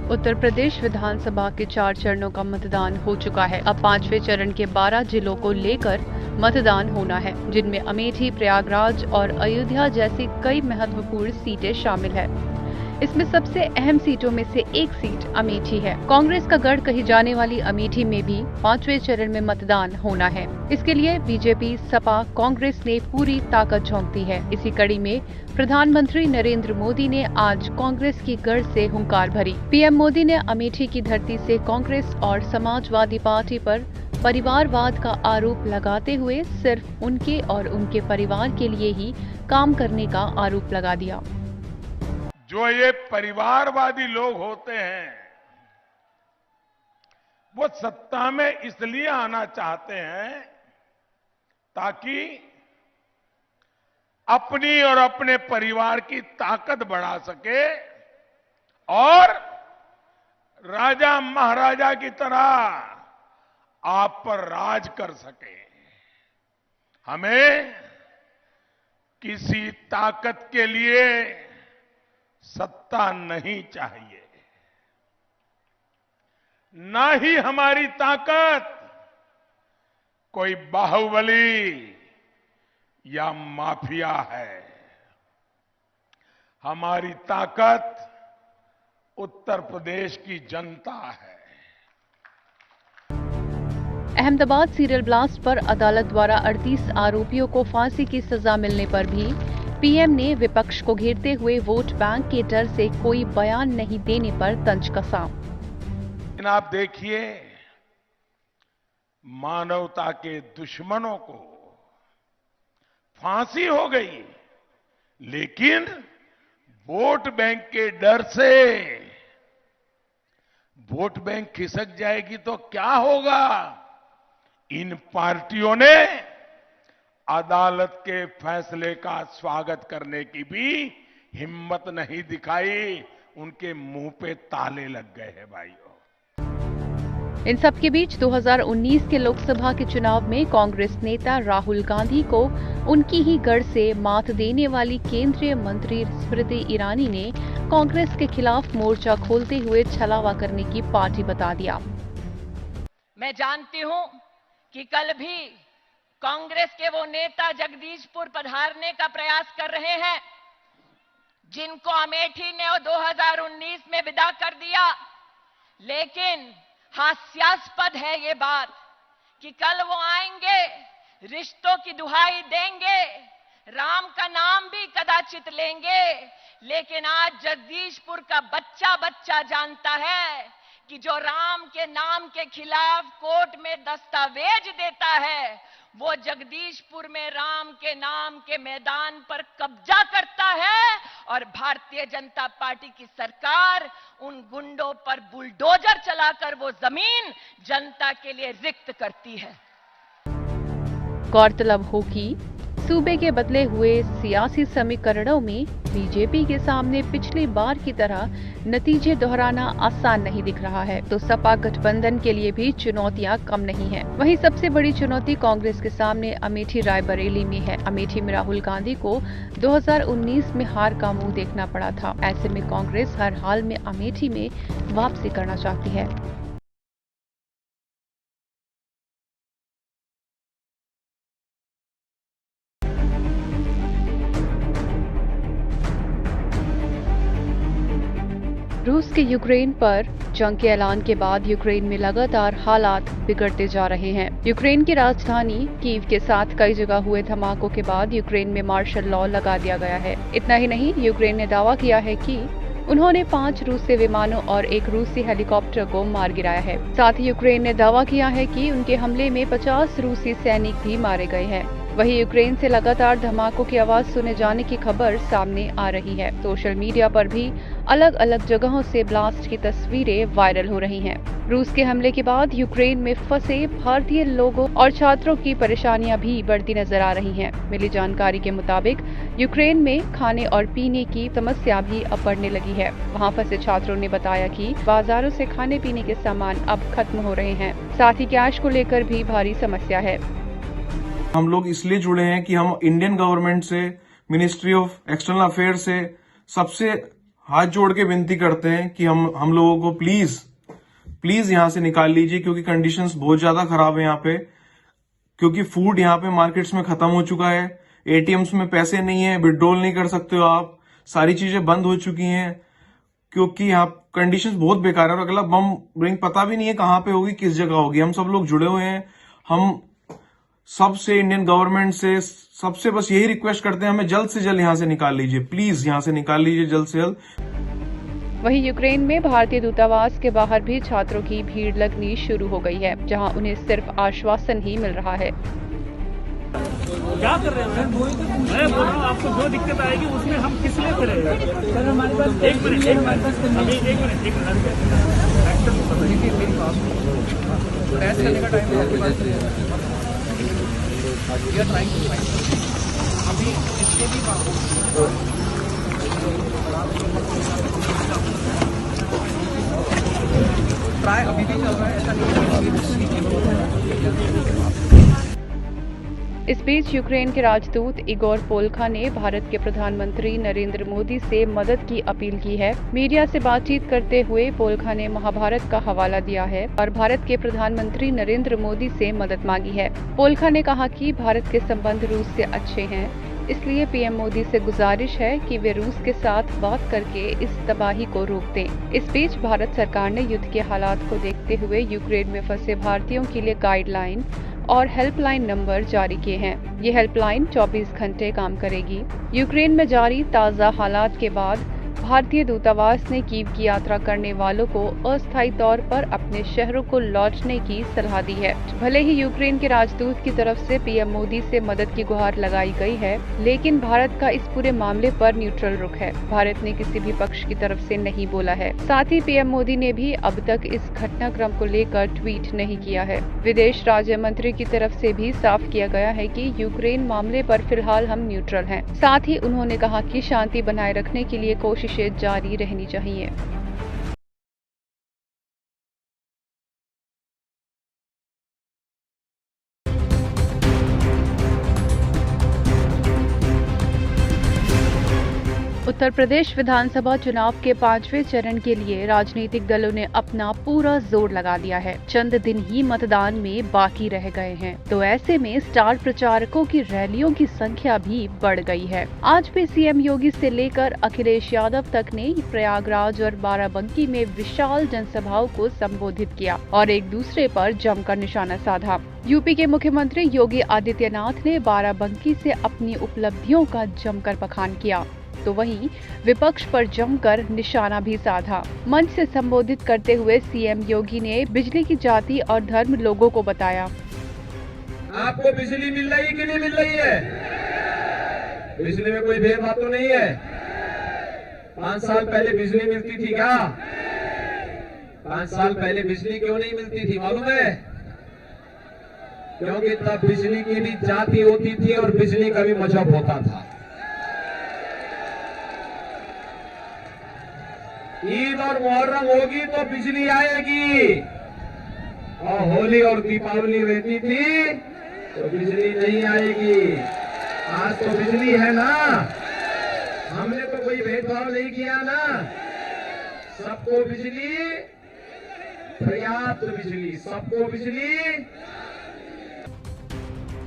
उत्तर प्रदेश विधानसभा के 4 चरणों का मतदान हो चुका है। अब 5वें चरण के 12 जिलों को लेकर मतदान होना है, जिनमें अमेठी, प्रयागराज और अयोध्या जैसी कई महत्वपूर्ण सीटें शामिल है। इसमें सबसे अहम सीटों में से एक सीट अमेठी है। कांग्रेस का गढ़ कही जाने वाली अमेठी में भी 5वें चरण में मतदान होना है। इसके लिए बीजेपी, सपा, कांग्रेस ने पूरी ताकत झोंक दी है। इसी कड़ी में प्रधानमंत्री नरेंद्र मोदी ने आज कांग्रेस की गढ़ से हुंकार भरी। पीएम मोदी ने अमेठी की धरती से कांग्रेस और समाजवादी पार्टी पर परिवारवाद का आरोप लगाते हुए सिर्फ उनके और उनके परिवार के लिए ही काम करने का आरोप लगा दिया। जो ये परिवारवादी लोग होते हैं, वो सत्ता में इसलिए आना चाहते हैं ताकि अपनी और अपने परिवार की ताकत बढ़ा सके और राजा महाराजा की तरह आप पर राज कर सके। हमें किसी ताकत के लिए सत्ता नहीं चाहिए, ना ही हमारी ताकत कोई बाहुबली या माफिया है। हमारी ताकत उत्तर प्रदेश की जनता है। अहमदाबाद सीरियल ब्लास्ट पर अदालत द्वारा 38 आरोपियों को फांसी की सजा मिलने पर भी पीएम ने विपक्ष को घेरते हुए वोट बैंक के डर से कोई बयान नहीं देने पर तंज कसा। लेकिन आप देखिए, मानवता के दुश्मनों को फांसी हो गई, लेकिन वोट बैंक के डर से वोट बैंक खिसक जाएगी तो क्या होगा? इन पार्टियों ने अदालत के फैसले का स्वागत करने की भी हिम्मत नहीं दिखाई। उनके मुंह पे ताले लग गए हैं भाइयों। इन सब के बीच 2019 के लोकसभा के चुनाव में कांग्रेस नेता राहुल गांधी को उनकी ही गढ़ से मात देने वाली केंद्रीय मंत्री स्मृति ईरानी ने कांग्रेस के खिलाफ मोर्चा खोलते हुए छलावा करने की पार्टी बता दिया। मैं जानती हूं कि कल भी कांग्रेस के वो नेता जगदीशपुर पधारने का प्रयास कर रहे हैं, जिनको अमेठी ने 2019 में विदा कर दिया। लेकिन हास्यास्पद है ये बात कि कल वो आएंगे, रिश्तों की दुहाई देंगे, राम का नाम भी कदाचित लेंगे, लेकिन आज जगदीशपुर का बच्चा बच्चा जानता है कि जो राम के नाम के खिलाफ कोर्ट में दस्तावेज देता है, वो जगदीशपुर में राम के नाम के मैदान पर कब्जा करता है और भारतीय जनता पार्टी की सरकार उन गुंडों पर बुलडोजर चलाकर वो जमीन जनता के लिए रिक्त करती है। गौरतलब हो कि सूबे के बदले हुए सियासी समीकरणों में बीजेपी के सामने पिछली बार की तरह नतीजे दोहराना आसान नहीं दिख रहा है, तो सपा गठबंधन के लिए भी चुनौतियां कम नहीं हैं। वहीं सबसे बड़ी चुनौती कांग्रेस के सामने अमेठी रायबरेली में है। अमेठी में राहुल गांधी को 2019 में हार का मुंह देखना पड़ा था। ऐसे में कांग्रेस हर हाल में अमेठी में वापसी करना चाहती है। रूस के यूक्रेन पर जंग के ऐलान के बाद यूक्रेन में लगातार हालात बिगड़ते जा रहे हैं। यूक्रेन की राजधानी कीव के साथ कई जगह हुए धमाकों के बाद यूक्रेन में मार्शल लॉ लगा दिया गया है। इतना ही नहीं, यूक्रेन ने दावा किया है कि उन्होंने 5 रूसी विमानों और 1 रूसी हेलीकॉप्टर को मार गिराया है। साथ ही यूक्रेन ने दावा किया है कि उनके हमले में 50 रूसी सैनिक भी मारे गए हैं। वहीं यूक्रेन से लगातार धमाकों की आवाज सुने जाने की खबर सामने आ रही है। सोशल मीडिया पर भी अलग अलग जगहों से ब्लास्ट की तस्वीरें वायरल हो रही हैं। रूस के हमले के बाद यूक्रेन में फंसे भारतीय लोगों और छात्रों की परेशानियां भी बढ़ती नजर आ रही हैं। मिली जानकारी के मुताबिक यूक्रेन में खाने और पीने की समस्या भी अब बढ़ने लगी है। वहां फंसे छात्रों ने बताया कि बाजारों से खाने पीने के सामान अब खत्म हो रहे हैं। साथ ही कैश को लेकर भी भारी समस्या है। हम लोग इसलिए जुड़े हैं कि हम इंडियन गवर्नमेंट से, मिनिस्ट्री ऑफ एक्सटर्नल अफेयर से, सबसे हाथ जोड़ के विनती करते हैं कि हम लोगों को प्लीज यहाँ से निकाल लीजिए, क्योंकि कंडीशंस बहुत ज्यादा खराब है यहाँ पे। क्योंकि फूड यहाँ पे मार्केट्स में खत्म हो चुका है, एटीएम्स में पैसे नहीं है, विड्रॉल नहीं कर सकते हो आप, सारी चीजें बंद हो चुकी हैं, क्योंकि यहाँ कंडीशंस बहुत बेकार है। और अगला बम रिंग पता भी नहीं है कहाँ पे होगी, किस जगह होगी। हम सब लोग जुड़े हुए हैं, हम सबसे, इंडियन गवर्नमेंट से, सबसे बस यही रिक्वेस्ट करते हैं, हमें जल्द से जल्द यहाँ से निकाल लीजिए, प्लीज यहाँ से निकाल लीजिए जल्द से जल्द। वहीं यूक्रेन में भारतीय दूतावास के बाहर भी छात्रों की भीड़ लगनी शुरू हो गई है, जहां उन्हें सिर्फ आश्वासन ही मिल रहा है। क्या कर रहे हैं? मैं बोल रहा हूँ आपको जो दिक्कत आएगी उसमें हम किस लिए करेंगे? सर हमारे पास एक मिनट करने का टाइम अभी इसके भी ट्राई अभी भी चल रहा है, ऐसा नहीं है। इस बीच यूक्रेन के राजदूत इगोर पोल्खा ने भारत के प्रधानमंत्री नरेंद्र मोदी से मदद की अपील की है। मीडिया से बातचीत करते हुए पोल्खा ने महाभारत का हवाला दिया है और भारत के प्रधानमंत्री नरेंद्र मोदी से मदद मांगी है। पोल्खा ने कहा कि भारत के संबंध रूस से अच्छे हैं, इसलिए पीएम मोदी से गुजारिश है कि वे रूस के साथ बात करके इस तबाही को रोक दें। इस बीच भारत सरकार ने युद्ध के हालात को देखते हुए यूक्रेन में फंसे भारतीयों के लिए गाइडलाइन और हेल्पलाइन नंबर जारी किए हैं। ये हेल्पलाइन 24 घंटे काम करेगी। यूक्रेन में जारी ताज़ा हालात के बाद भारतीय दूतावास ने कीव की यात्रा करने वालों को अस्थायी तौर पर अपने शहरों को लौटने की सलाह दी है। भले ही यूक्रेन के राजदूत की तरफ से पीएम मोदी से मदद की गुहार लगाई गई है, लेकिन भारत का इस पूरे मामले पर न्यूट्रल रुख है। भारत ने किसी भी पक्ष की तरफ से नहीं बोला है। साथ ही पीएम मोदी ने भी अब तक इस घटनाक्रम को लेकर ट्वीट नहीं किया है। विदेश राज्य मंत्री की तरफ से भी साफ किया गया है कि यूक्रेन मामले पर फिलहाल हम न्यूट्रल हैं। साथ ही उन्होंने कहा कि शांति बनाए रखने के लिए कोशिशें जारी रहनी चाहिए। उत्तर प्रदेश विधानसभा चुनाव के 5वें चरण के लिए राजनीतिक दलों ने अपना पूरा जोर लगा दिया है। चंद दिन ही मतदान में बाकी रह गए हैं, तो ऐसे में स्टार प्रचारकों की रैलियों की संख्या भी बढ़ गई है। आज भी सीएम योगी से लेकर अखिलेश यादव तक ने प्रयागराज और बाराबंकी में विशाल जनसभाओं को संबोधित किया और एक दूसरे पर जमकर निशाना साधा। यूपी के मुख्यमंत्री योगी आदित्यनाथ ने बाराबंकी से अपनी उपलब्धियों का जमकर बखान किया, तो वहीं विपक्ष पर जमकर निशाना भी साधा। मंच से संबोधित करते हुए सीएम योगी ने बिजली की जाति और धर्म लोगों को बताया। आपको बिजली मिल रही कि नहीं मिल रही है? बिजली में कोई भेदभाव तो नहीं है? 5 साल पहले बिजली मिलती थी क्या? 5 साल पहले बिजली क्यों नहीं मिलती थी मालूम है? क्योंकि तब बिजली की भी जाति होती थी और बिजली का भी मजहब होता था। ईद और मुहर्रम होगी तो बिजली आएगी, और होली और दीपावली रहती थी तो बिजली नहीं आएगी। आज तो बिजली है ना, हमने तो कोई भेदभाव नहीं किया ना, सबको बिजली, पर्याप्त बिजली, सबको बिजली।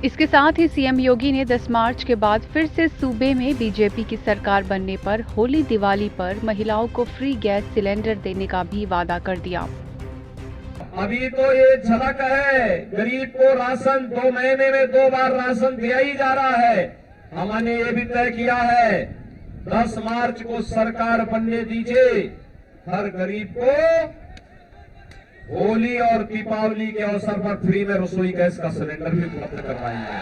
इसके साथ ही सीएम योगी ने 10 मार्च के बाद फिर से सूबे में बीजेपी की सरकार बनने पर होली दिवाली पर महिलाओं को फ्री गैस सिलेंडर देने का भी वादा कर दिया। अभी तो ये झलक है, गरीब को राशन 2 महीने में 2 बार राशन दिया ही जा रहा है। हमने ये भी तय किया है 10 मार्च को सरकार बनने दीजिए, हर गरीब को होली और दीपावली के अवसर पर फ्री में रसोई गैस का सिलेंडर भी उपलब्ध करवाएंगे।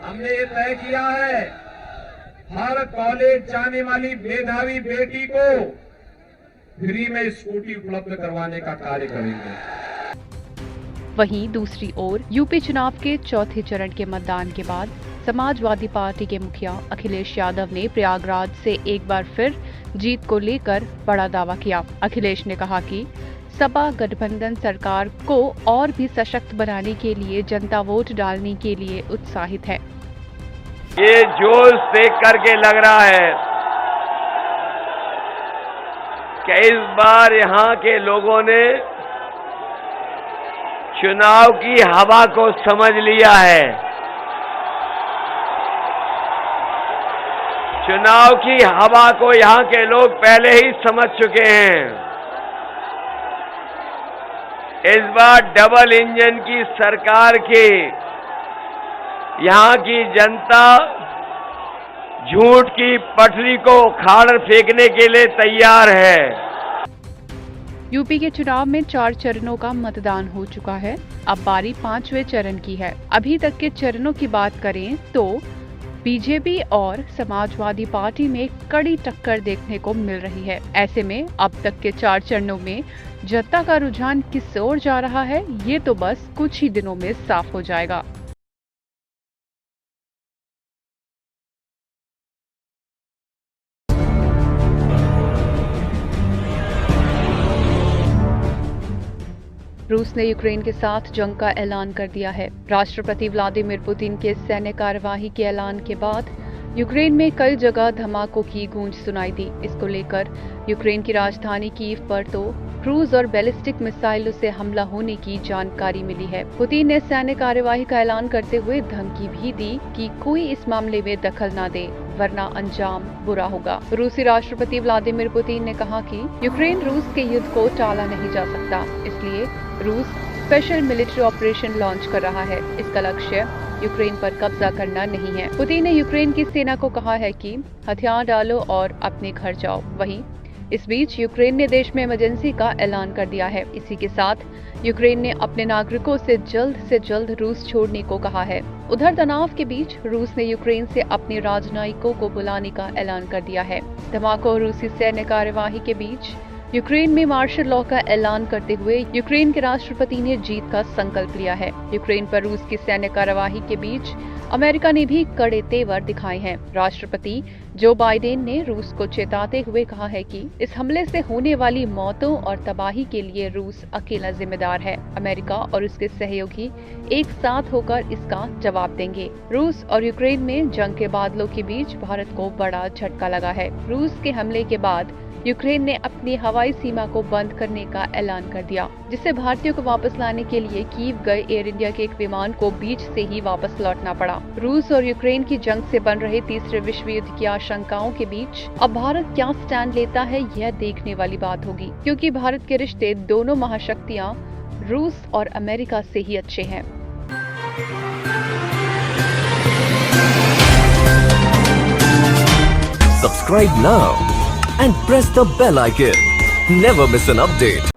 हमने ये तय किया है हर कॉलेज जाने वाली मेधावी बेटी को फ्री में स्कूटी उपलब्ध करवाने का कार्य करेंगे। वहीं दूसरी ओर यूपी चुनाव के चौथे चरण के मतदान के बाद समाजवादी पार्टी के मुखिया अखिलेश यादव ने प्रयागराज से एक बार फिर जीत को लेकर बड़ा दावा किया। अखिलेश ने कहा कि सपा गठबंधन सरकार को और भी सशक्त बनाने के लिए जनता वोट डालने के लिए उत्साहित है। ये जोश देख करके लग रहा है कि इस बार यहाँ के लोगों ने चुनाव की हवा को समझ लिया है। चुनाव की हवा को यहाँ के लोग पहले ही समझ चुके हैं। इस बार डबल इंजन की सरकार की यहाँ की जनता झूठ की पटरी को उखाड़ फेंकने के लिए तैयार है। यूपी के चुनाव में 4 चरणों का मतदान हो चुका है। अब बारी 5वें चरण की है। अभी तक के चरणों की बात करें तो बीजेपी और समाजवादी पार्टी में कड़ी टक्कर देखने को मिल रही है। ऐसे में अब तक के 4 चरणों में जनता का रुझान किस ओर जा रहा है, ये तो बस कुछ ही दिनों में साफ हो जाएगा। रूस ने यूक्रेन के साथ जंग का ऐलान कर दिया है। राष्ट्रपति व्लादिमीर पुतिन के सैन्य कार्यवाही के ऐलान के बाद यूक्रेन में कई जगह धमाकों की गूंज सुनाई दी। इसको लेकर यूक्रेन की राजधानी कीव पर तो क्रूज और बैलिस्टिक मिसाइलों से हमला होने की जानकारी मिली है। पुतिन ने सैन्य कार्यवाही का ऐलान करते हुए धमकी भी दी कि कोई इस मामले में दखल न दे, वरना अंजाम बुरा होगा। रूसी राष्ट्रपति व्लादिमीर पुतिन ने कहा कि यूक्रेन रूस के युद्ध को टाला नहीं जा सकता, इसलिए रूस स्पेशल मिलिट्री ऑपरेशन लॉन्च कर रहा है। इसका लक्ष्य यूक्रेन पर कब्जा करना नहीं है। पुतिन ने यूक्रेन की सेना को कहा है कि हथियार डालो और अपने घर जाओ। वहीं इस बीच यूक्रेन ने देश में इमरजेंसी का ऐलान कर दिया है। इसी के साथ यूक्रेन ने अपने नागरिकों से जल्द रूस छोड़ने को कहा है। उधर तनाव के बीच रूस ने यूक्रेन से अपने राजनयिकों को बुलाने का ऐलान कर दिया है। धमाकों और रूसी सैन्य कार्यवाही के बीच यूक्रेन में मार्शल लॉ का ऐलान करते हुए यूक्रेन के राष्ट्रपति ने जीत का संकल्प लिया है। यूक्रेन पर रूस की सैन्य कार्यवाही के बीच अमेरिका ने भी कड़े तेवर दिखाए हैं। राष्ट्रपति जो बाइडेन ने रूस को चेताते हुए कहा है कि इस हमले से होने वाली मौतों और तबाही के लिए रूस अकेला जिम्मेदार है। अमेरिका और उसके सहयोगी एक साथ होकर इसका जवाब देंगे। रूस और यूक्रेन में जंग के बादलों के बीच भारत को बड़ा झटका लगा है। रूस के हमले के बाद यूक्रेन ने अपनी हवाई सीमा को बंद करने का ऐलान कर दिया, जिससे भारतीयों को वापस लाने के लिए कीव गए एयर इंडिया के एक विमान को बीच से ही वापस लौटना पड़ा। रूस और यूक्रेन की जंग से बन रहे तीसरे विश्व युद्ध की आशंकाओं के बीच अब भारत क्या स्टैंड लेता है, यह देखने वाली बात होगी, क्योंकि भारत के रिश्ते दोनों महाशक्तियां रूस और अमेरिका से ही अच्छे हैं। Subscribe now and press the bell icon. Never miss an update.